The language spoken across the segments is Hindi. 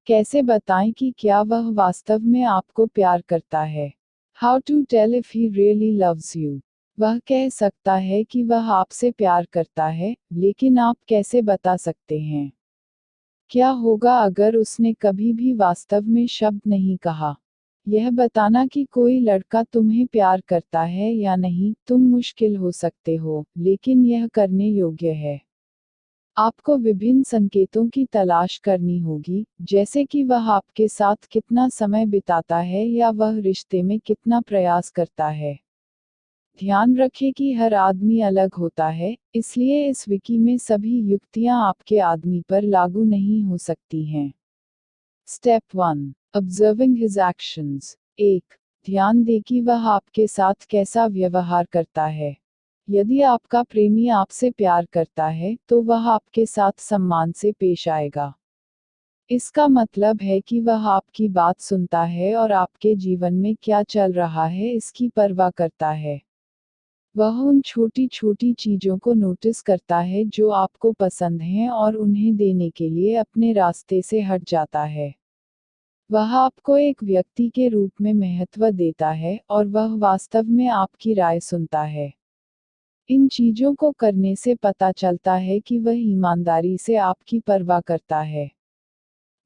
कैसे बताएं कि क्या वह वास्तव में आपको प्यार करता है? How to tell if he really loves you? वह कह सकता है कि वह आपसे प्यार करता है, लेकिन आप कैसे बता सकते हैं? क्या होगा अगर उसने कभी भी वास्तव में शब्द नहीं कहा? यह बताना कि कोई लड़का तुम्हें प्यार करता है या नहीं, तुम मुश्किल हो सकते हो, लेकिन यह करने योग्य है। आपको विभिन्न संकेतों की तलाश करनी होगी, जैसे कि वह आपके साथ कितना समय बिताता है या वह रिश्ते में कितना प्रयास करता है। ध्यान रखें कि हर आदमी अलग होता है, इसलिए इस विकी में सभी युक्तियां आपके आदमी पर लागू नहीं हो सकती हैं। Step 1, observing his actions. 1, ध्यान दें कि वह आपके साथ कैसा व्यवहार करता है। यदि आपका प्रेमी आपसे प्यार करता है, तो वह आपके साथ सम्मान से पेश आएगा। इसका मतलब है कि वह आपकी बात सुनता है और आपके जीवन में क्या चल रहा है इसकी परवाह करता है। वह उन छोटी छोटी चीजों को नोटिस करता है जो आपको पसंद हैं और उन्हें देने के लिए अपने रास्ते से हट जाता है। वह आपको एक व्यक्ति के रूप में महत्व देता है और वह वास्तव में आपकी राय सुनता है। इन चीजों को करने से पता चलता है कि वह ईमानदारी से आपकी परवाह करता है।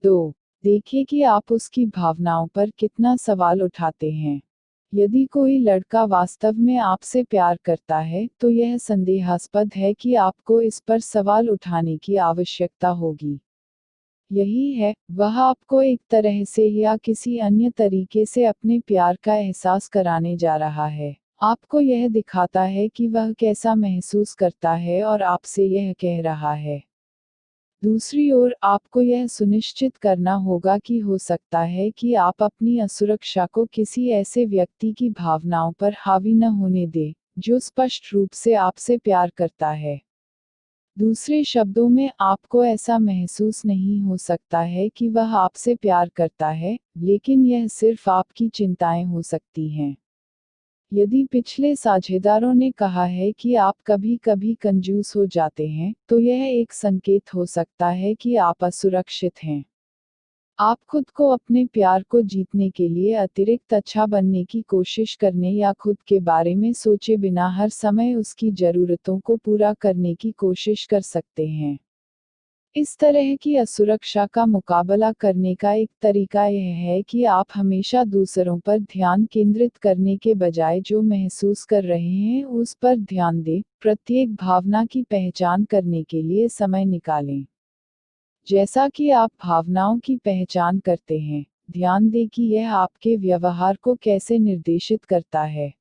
2, देखें कि आप उसकी भावनाओं पर कितना सवाल उठाते हैं। यदि कोई लड़का वास्तव में आपसे प्यार करता है, तो यह संदेहास्पद है कि आपको इस पर सवाल उठाने की आवश्यकता होगी। यही है, वह आपको एक तरह से या किसी अन्य तरीके से अपने प्यार का एहसास कराने जा रहा है। आपको यह दिखाता है कि वह कैसा महसूस करता है और आपसे यह कह रहा है। दूसरी ओर, आपको यह सुनिश्चित करना होगा कि हो सकता है कि आप अपनी असुरक्षा को किसी ऐसे व्यक्ति की भावनाओं पर हावी न होने दें, जो स्पष्ट रूप से आपसे प्यार करता है। दूसरे शब्दों में, आपको ऐसा महसूस नहीं हो सकता है कि वह आपसे प्यार करता है, लेकिन यह सिर्फ आपकी चिंताएं हो सकती हैं। यदि पिछले साझेदारों ने कहा है कि आप कभी कभी कंजूस हो जाते हैं, तो यह एक संकेत हो सकता है कि आप असुरक्षित हैं। आप खुद को अपने प्यार को जीतने के लिए अतिरिक्त अच्छा बनने की कोशिश करने या खुद के बारे में सोचे बिना हर समय उसकी ज़रूरतों को पूरा करने की कोशिश कर सकते हैं। इस तरह की असुरक्षा का मुकाबला करने का एक तरीका यह है कि आप हमेशा दूसरों पर ध्यान केंद्रित करने के बजाय जो महसूस कर रहे हैं उस पर ध्यान दें, प्रत्येक भावना की पहचान करने के लिए समय निकालें। जैसा कि आप भावनाओं की पहचान करते हैं, ध्यान दें कि यह आपके व्यवहार को कैसे निर्देशित करता है।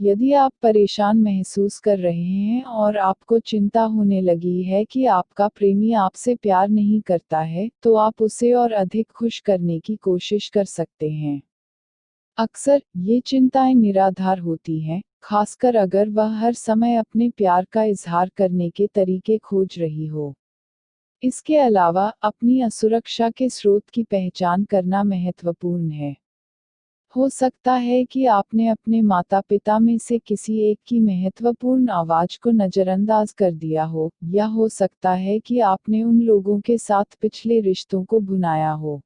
यदि आप परेशान महसूस कर रहे हैं और आपको चिंता होने लगी है कि आपका प्रेमी आपसे प्यार नहीं करता है, तो आप उसे और अधिक खुश करने की कोशिश कर सकते हैं। अक्सर, ये चिंताएं निराधार होती हैं, खासकर अगर वह हर समय अपने प्यार का इजहार करने के तरीके खोज रही हो। इसके अलावा, अपनी असुरक्षा के स्रोत की पहचान करना महत्वपूर्ण है। हो सकता है कि आपने अपने माता-पिता में से किसी एक की महत्वपूर्ण आवाज को नजरअंदाज कर दिया हो, या हो सकता है कि आपने उन लोगों के साथ पिछले रिश्तों को भुनाया हो,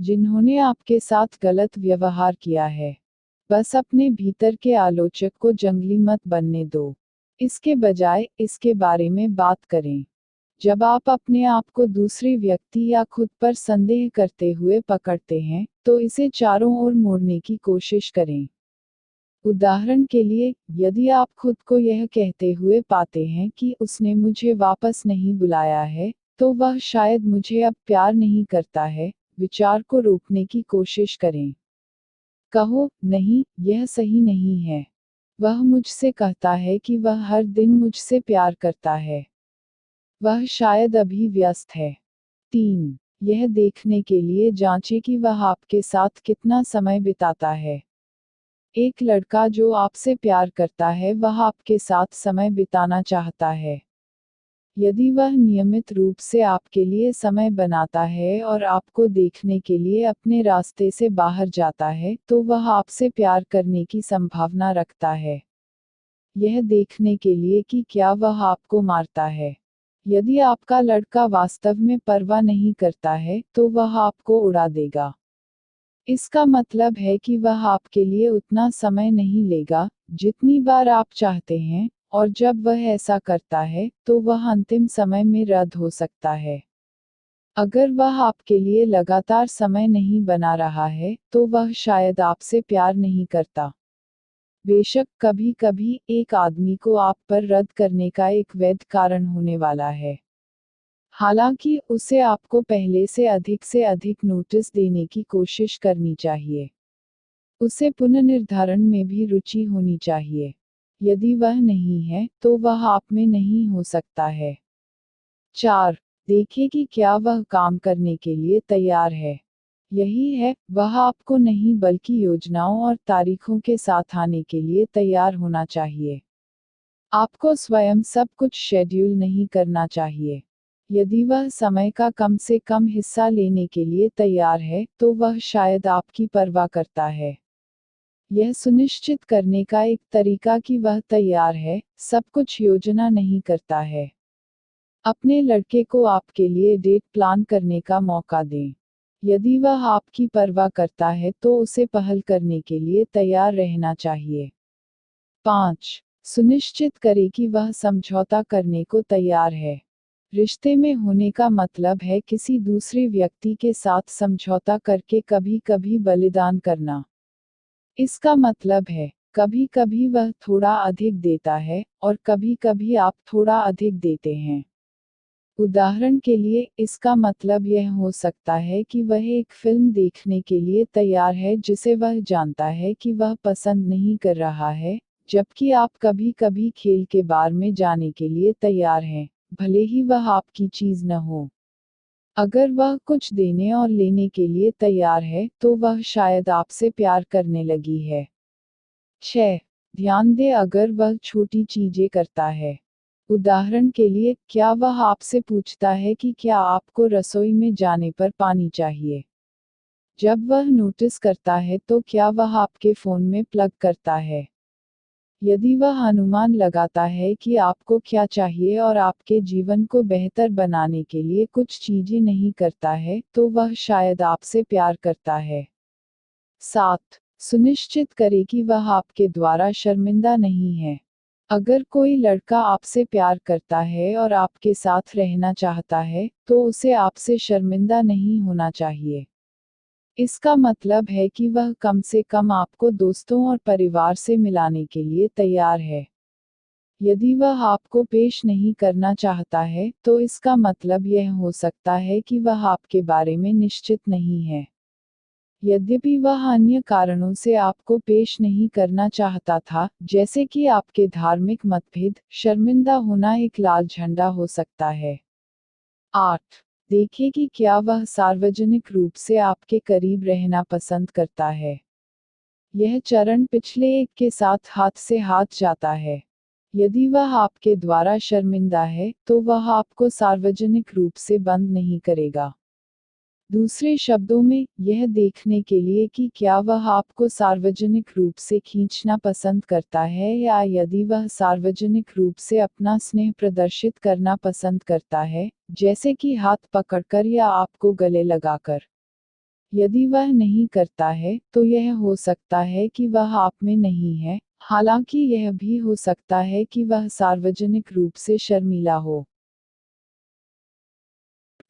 जिन्होंने आपके साथ गलत व्यवहार किया है। बस अपने भीतर के आलोचक को जंगली मत बनने दो। इसके बजाय, इसके बारे में बात करें। जब आप अपने आप को दूसरे व्यक्ति या खुद पर संदेह करते हुए पकड़ते हैं, तो इसे चारों ओर मोड़ने की कोशिश करें। उदाहरण के लिए, यदि आप खुद को यह कहते हुए पाते हैं कि उसने मुझे वापस नहीं बुलाया है, तो वह शायद मुझे अब प्यार नहीं करता है। विचार को रोकने की कोशिश करें। कहो, नहीं, यह सही नहीं है। वह मुझसे कहता है कि वह हर दिन मुझसे प्यार करता है। वह शायद अभी व्यस्त है। 3, यह देखने के लिए जांचें कि वह आपके साथ कितना समय बिताता है। एक लड़का जो आपसे प्यार करता है वह आपके साथ समय बिताना चाहता है। यदि वह नियमित रूप से आपके लिए समय बनाता है और आपको देखने के लिए अपने रास्ते से बाहर जाता है, तो वह आपसे प्यार करने की संभावना रखता है। यह देखने के लिए कि क्या वह आपको मारता है, यदि आपका लड़का वास्तव में परवाह नहीं करता है तो वह आपको उड़ा देगा। इसका मतलब है कि वह आपके लिए उतना समय नहीं लेगा जितनी बार आप चाहते हैं, और जब वह ऐसा करता है तो वह अंतिम समय में रद्द हो सकता है। अगर वह आपके लिए लगातार समय नहीं बना रहा है तो वह शायद आपसे प्यार नहीं करता। बेशक कभी कभी एक आदमी को आप पर रद्द करने का एक वैध कारण होने वाला है। हालांकि उसे आपको पहले से अधिक नोटिस देने की कोशिश करनी चाहिए। उसे पुनर्निर्धारण में भी रुचि होनी चाहिए। यदि वह नहीं है तो वह आप में नहीं हो सकता है। 4. देखें कि क्या वह काम करने के लिए तैयार है। यही है, वह आपको नहीं बल्कि योजनाओं और तारीखों के साथ आने के लिए तैयार होना चाहिए। आपको स्वयं सब कुछ शेड्यूल नहीं करना चाहिए। यदि वह समय का कम से कम हिस्सा लेने के लिए तैयार है तो वह शायद आपकी परवाह करता है। यह सुनिश्चित करने का एक तरीका कि वह तैयार है, सब कुछ योजना नहीं करता है। अपने लड़के को आपके लिए डेट प्लान करने का मौका दें। यदि वह आपकी परवाह करता है तो उसे पहल करने के लिए तैयार रहना चाहिए। 5. सुनिश्चित करें कि वह समझौता करने को तैयार है। रिश्ते में होने का मतलब है किसी दूसरे व्यक्ति के साथ समझौता करके कभी कभी बलिदान करना। इसका मतलब है, कभी कभी वह थोड़ा अधिक देता है और कभी कभी आप थोड़ा अधिक देते हैं। उदाहरण के लिए, इसका मतलब यह हो सकता है कि वह एक फिल्म देखने के लिए तैयार है जिसे वह जानता है कि वह पसंद नहीं कर रहा है, जबकि आप कभी कभी खेल के बार में जाने के लिए तैयार हैं, भले ही वह आपकी चीज न हो। अगर वह कुछ देने और लेने के लिए तैयार है तो वह शायद आपसे प्यार करने लगी है। 6. ध्यान दें अगर वह छोटी चीजें करता है। उदाहरण के लिए, क्या वह आपसे पूछता है कि क्या आपको रसोई में जाने पर पानी चाहिए? जब वह नोटिस करता है तो क्या वह आपके फोन में प्लग करता है? यदि वह अनुमान लगाता है कि आपको क्या चाहिए और आपके जीवन को बेहतर बनाने के लिए कुछ चीजें नहीं करता है तो वह शायद आपसे प्यार करता है। 7. सुनिश्चित करें कि वह आपके द्वारा शर्मिंदा नहीं है। अगर कोई लड़का आपसे प्यार करता है और आपके साथ रहना चाहता है तो उसे आपसे शर्मिंदा नहीं होना चाहिए। इसका मतलब है कि वह कम से कम आपको दोस्तों और परिवार से मिलाने के लिए तैयार है। यदि वह आपको पेश नहीं करना चाहता है तो इसका मतलब यह हो सकता है कि वह आपके बारे में निश्चित नहीं है। यद्यपि वह अन्य कारणों से आपको पेश नहीं करना चाहता था, जैसे कि आपके धार्मिक मतभेद, शर्मिंदा होना एक लाल झंडा हो सकता है। 8. देखें कि क्या वह सार्वजनिक रूप से आपके करीब रहना पसंद करता है। यह चरण पिछले एक के साथ हाथ से हाथ जाता है। यदि वह आपके द्वारा शर्मिंदा है तो वह आपको सार्वजनिक रूप से बंद नहीं करेगा। दूसरे शब्दों में, यह देखने के लिए कि क्या वह आपको सार्वजनिक रूप से खींचना पसंद करता है या यदि वह सार्वजनिक रूप से अपना स्नेह प्रदर्शित करना पसंद करता है, जैसे कि हाथ पकड़कर या आपको गले लगाकर। यदि वह नहीं करता है तो यह हो सकता है कि वह आप में नहीं है, हालांकि यह भी हो सकता है कि वह सार्वजनिक रूप से शर्मीला हो।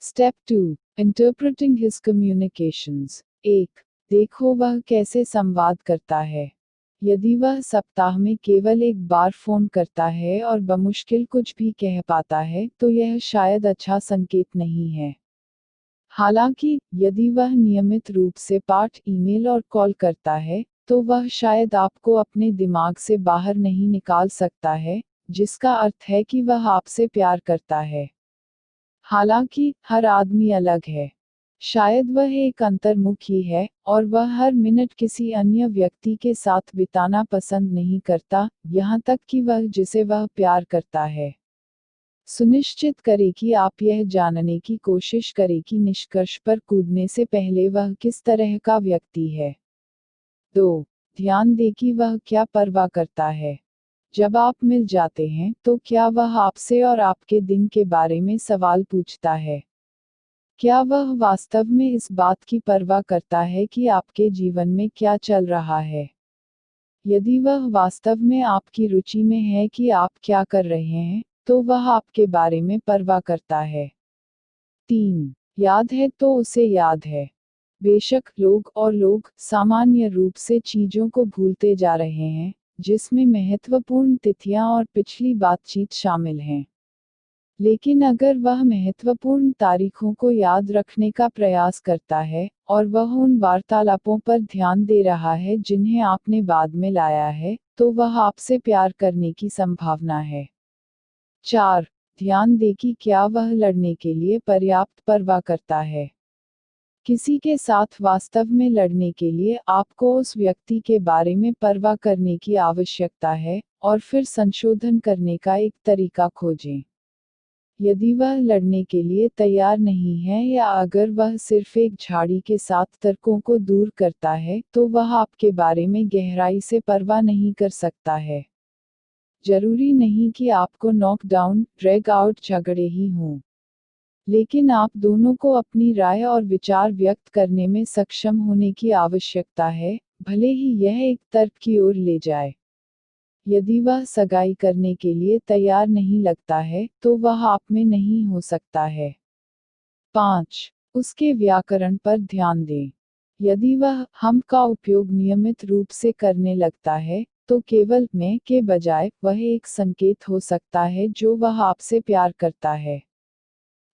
स्टेप 2. Interpreting his communications. 1. देखो वह कैसे संवाद करता है। यदि वह सप्ताह में केवल एक बार फोन करता है और बमुश्किल कुछ भी कह पाता है तो यह शायद अच्छा संकेत नहीं है। हालांकि, यदि वह नियमित रूप से पाठ, ईमेल और कॉल करता है, तो वह शायद आपको अपने दिमाग से बाहर नहीं निकाल सकता है, जिसका अर्थ है कि वह आपसे प्यार करता है। हालांकि, हर आदमी अलग है। शायद वह एक अंतर्मुखी है, और वह हर मिनट किसी अन्य व्यक्ति के साथ बिताना पसंद नहीं करता, यहाँ तक कि वह जिसे वह प्यार करता है। सुनिश्चित करें कि आप यह जानने की कोशिश करें कि निष्कर्ष पर कूदने से पहले वह किस तरह का व्यक्ति है। 2. ध्यान दें कि वह क्या परवाह करता है। जब आप मिल जाते हैं तो क्या वह आपसे और आपके दिन के बारे में सवाल पूछता है? क्या वह वास्तव में इस बात की परवाह करता है कि आपके जीवन में क्या चल रहा है? यदि वह वास्तव में आपकी रुचि में है कि आप क्या कर रहे हैं, तो वह आपके बारे में परवाह करता है। 3. याद है तो उसे याद है। बेशक लोग सामान्य रूप से चीजों को भूलते जा रहे हैं, जिसमें महत्वपूर्ण तिथियां और पिछली बातचीत शामिल हैं। लेकिन अगर वह महत्वपूर्ण तारीखों को याद रखने का प्रयास करता है, और वह उन वार्तालापों पर ध्यान दे रहा है जिन्हें आपने बाद में लाया है, तो वह आपसे प्यार करने की संभावना है। 4. ध्यान दें कि क्या वह लड़ने के लिए पर्याप्त परवाह करता है। किसी के साथ वास्तव में लड़ने के लिए आपको उस व्यक्ति के बारे में परवाह करने की आवश्यकता है, और फिर संशोधन करने का एक तरीका खोजें। यदि वह लड़ने के लिए तैयार नहीं है या अगर वह सिर्फ एक झाड़ी के साथ तर्कों को दूर करता है, तो वह आपके बारे में गहराई से परवाह नहीं कर सकता है। जरूरी नहीं कि आपको नॉक डाउन, ड्रैग आउट झगड़े ही हों। लेकिन आप दोनों को अपनी राय और विचार व्यक्त करने में सक्षम होने की आवश्यकता है, भले ही यह एक तर्क की ओर ले जाए। यदि वह सगाई करने के लिए तैयार नहीं लगता है, तो वह आप में नहीं हो सकता है। 5. उसके व्याकरण पर ध्यान दें। यदि वह हम का उपयोग नियमित रूप से करने लगता है, तो केवल मैं के बजाय वह एक संकेत हो सकता है जो वह आपसे प्यार करता है।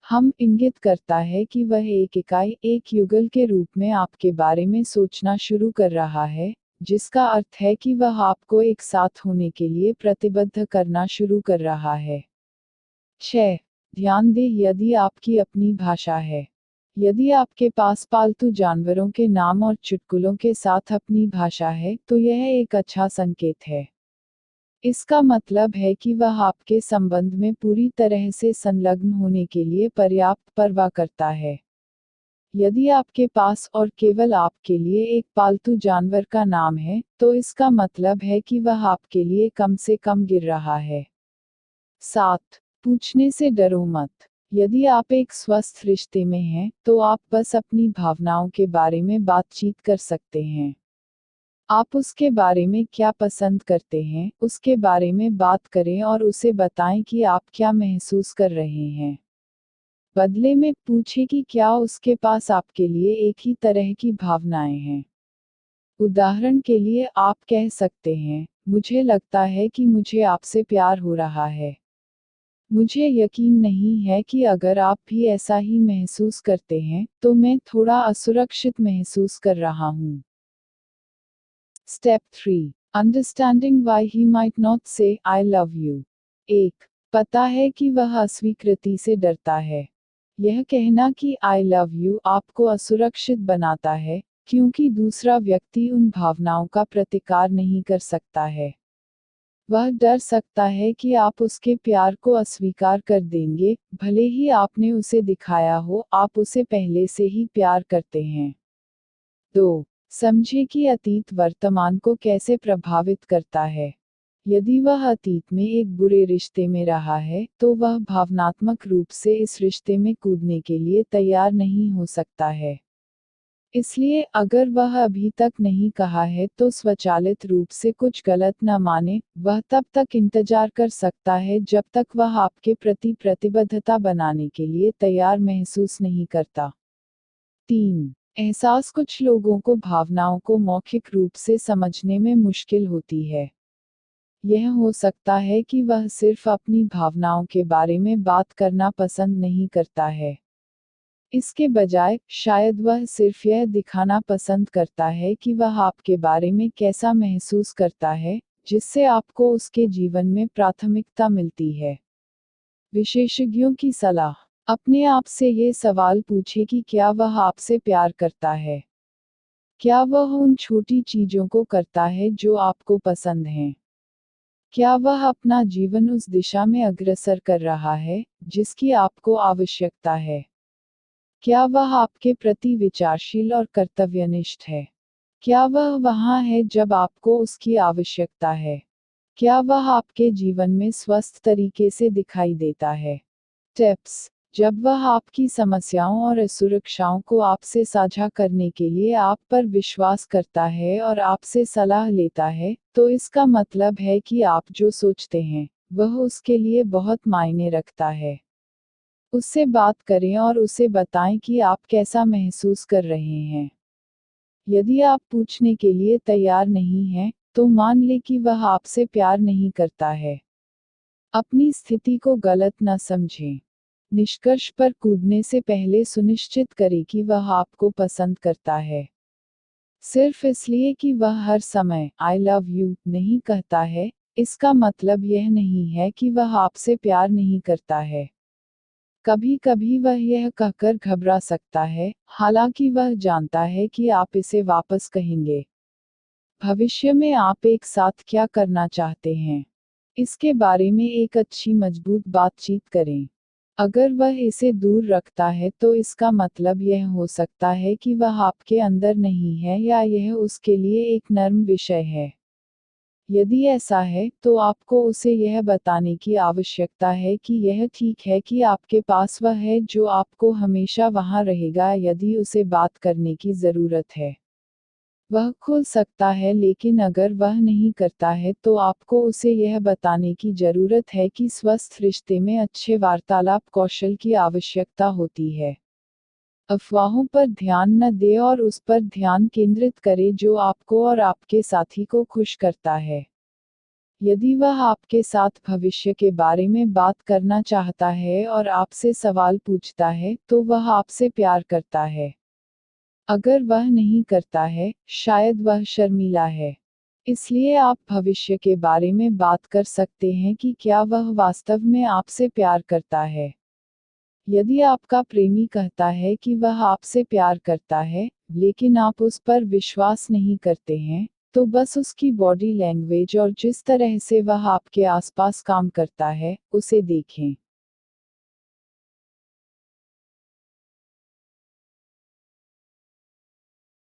हम इंगित करता है कि वह एक इकाई, एक युगल के रूप में आपके बारे में सोचना शुरू कर रहा है, जिसका अर्थ है कि वह आपको एक साथ होने के लिए प्रतिबद्ध करना शुरू कर रहा है। 6. ध्यान दें यदि आपकी अपनी भाषा है। यदि आपके पास पालतू जानवरों के नाम और चुटकुलों के साथ अपनी भाषा है, तो यह एक अच्छा संकेत है। इसका मतलब है कि वह आपके संबंध में पूरी तरह से संलग्न होने के लिए पर्याप्त परवाह करता है। यदि आपके पास और केवल आपके लिए एक पालतू जानवर का नाम है, तो इसका मतलब है कि वह आपके लिए कम से कम गिर रहा है। 7. पूछने से डरो मत। यदि आप एक स्वस्थ रिश्ते में हैं, तो आप बस अपनी भावनाओं के बारे में बातचीत कर सकते हैं। आप उसके बारे में क्या पसंद करते हैं, उसके बारे में बात करें और उसे बताएं कि आप क्या महसूस कर रहे हैं। बदले में पूछें कि क्या उसके पास आपके लिए एक ही तरह की भावनाएं हैं। उदाहरण के लिए आप कह सकते हैं, मुझे लगता है कि मुझे आपसे प्यार हो रहा है। मुझे यकीन नहीं है कि अगर आप भी ऐसा ही महसूस करते हैं, तो मैं थोड़ा असुरक्षित महसूस कर रहा हूँ। Step 3. Understanding why he might not say I love you. 1. पता है कि वह अस्वीकृति से डरता है। यह कहना कि I love you आपको असुरक्षित बनाता है, क्योंकि दूसरा व्यक्ति उन भावनाओं का प्रतिकार नहीं कर सकता है। वह डर सकता है कि आप उसके प्यार को अस्वीकार कर देंगे, भले ही आपने उसे दिखाया हो आप उसे पहले से ही प्यार करते हैं। 2. समझे कि अतीत वर्तमान को कैसे प्रभावित करता है। यदि वह अतीत में एक बुरे रिश्ते में रहा है, तो वह भावनात्मक रूप से इस रिश्ते में कूदने के लिए तैयार नहीं हो सकता है। इसलिए अगर वह अभी तक नहीं कहा है तो स्वचालित रूप से कुछ गलत न माने, वह तब तक इंतजार कर सकता है जब तक वह आपके प्रति प्रतिबद्धता बनाने के लिए तैयार महसूस नहीं करता। 3. एहसास कुछ लोगों को भावनाओं को मौखिक रूप से समझने में मुश्किल होती है। यह हो सकता है कि वह सिर्फ अपनी भावनाओं के बारे में बात करना पसंद नहीं करता है। इसके बजाय, शायद वह सिर्फ यह दिखाना पसंद करता है कि वह आपके बारे में कैसा महसूस करता है, जिससे आपको उसके जीवन में प्राथमिकता मिलती है। विशेषज्ञों की सलाह। अपने आप से ये सवाल पूछें कि क्या वह आपसे प्यार करता है। क्या वह उन छोटी चीजों को करता है जो आपको पसंद हैं? क्या वह अपना जीवन उस दिशा में अग्रसर कर रहा है, जिसकी आपको आवश्यकता है? क्या वह आपके प्रति विचारशील और कर्तव्यनिष्ठ है? क्या वह वहाँ है जब आपको उसकी आवश्यकता है? क्या वह आपके जीवन में स्वस्थ तरीके से दिखाई देता है? टिप्स: जब वह आपकी समस्याओं और असुरक्षाओं को आपसे साझा करने के लिए आप पर विश्वास करता है और आपसे सलाह लेता है, तो इसका मतलब है कि आप जो सोचते हैं, वह उसके लिए बहुत मायने रखता है। उससे बात करें और उसे बताएं कि आप कैसा महसूस कर रहे हैं। यदि आप पूछने के लिए तैयार नहीं हैं, तो मान लें कि वह आपसे प्यार नहीं करता है। अपनी स्थिति को गलत न समझें। निष्कर्ष पर कूदने से पहले सुनिश्चित करें कि वह आपको पसंद करता है। सिर्फ इसलिए कि वह हर समय आई लव यू नहीं कहता है, इसका मतलब यह नहीं है कि वह आपसे प्यार नहीं करता है। कभी कभी वह यह कहकर घबरा सकता है, हालांकि वह जानता है कि आप इसे वापस कहेंगे। भविष्य में आप एक साथ क्या करना चाहते हैं, इसके बारे में एक अच्छी मजबूत बातचीत करें। अगर वह इसे दूर रखता है तो इसका मतलब यह हो सकता है कि वह आपके अंदर नहीं है या यह उसके लिए एक नर्म विषय है। यदि ऐसा है, तो आपको उसे यह बताने की आवश्यकता है कि यह ठीक है कि आपके पास वह है जो आपको हमेशा वहां रहेगा यदि उसे बात करने की ज़रूरत है। वह खुल सकता है, लेकिन अगर वह नहीं करता है तो आपको उसे यह बताने की ज़रूरत है कि स्वस्थ रिश्ते में अच्छे वार्तालाप कौशल की आवश्यकता होती है। अफवाहों पर ध्यान न दें और उस पर ध्यान केंद्रित करें जो आपको और आपके साथी को खुश करता है। यदि वह आपके साथ भविष्य के बारे में बात करना चाहता है और आपसे सवाल पूछता है, तो वह आपसे प्यार करता है। अगर वह नहीं करता है, शायद वह शर्मीला है। इसलिए आप भविष्य के बारे में बात कर सकते हैं कि क्या वह वास्तव में आपसे प्यार करता है। यदि आपका प्रेमी कहता है कि वह आपसे प्यार करता है, लेकिन आप उस पर विश्वास नहीं करते हैं, तो बस उसकी बॉडी लैंग्वेज और जिस तरह से वह आपके आसपास काम करता है, उसे देखें।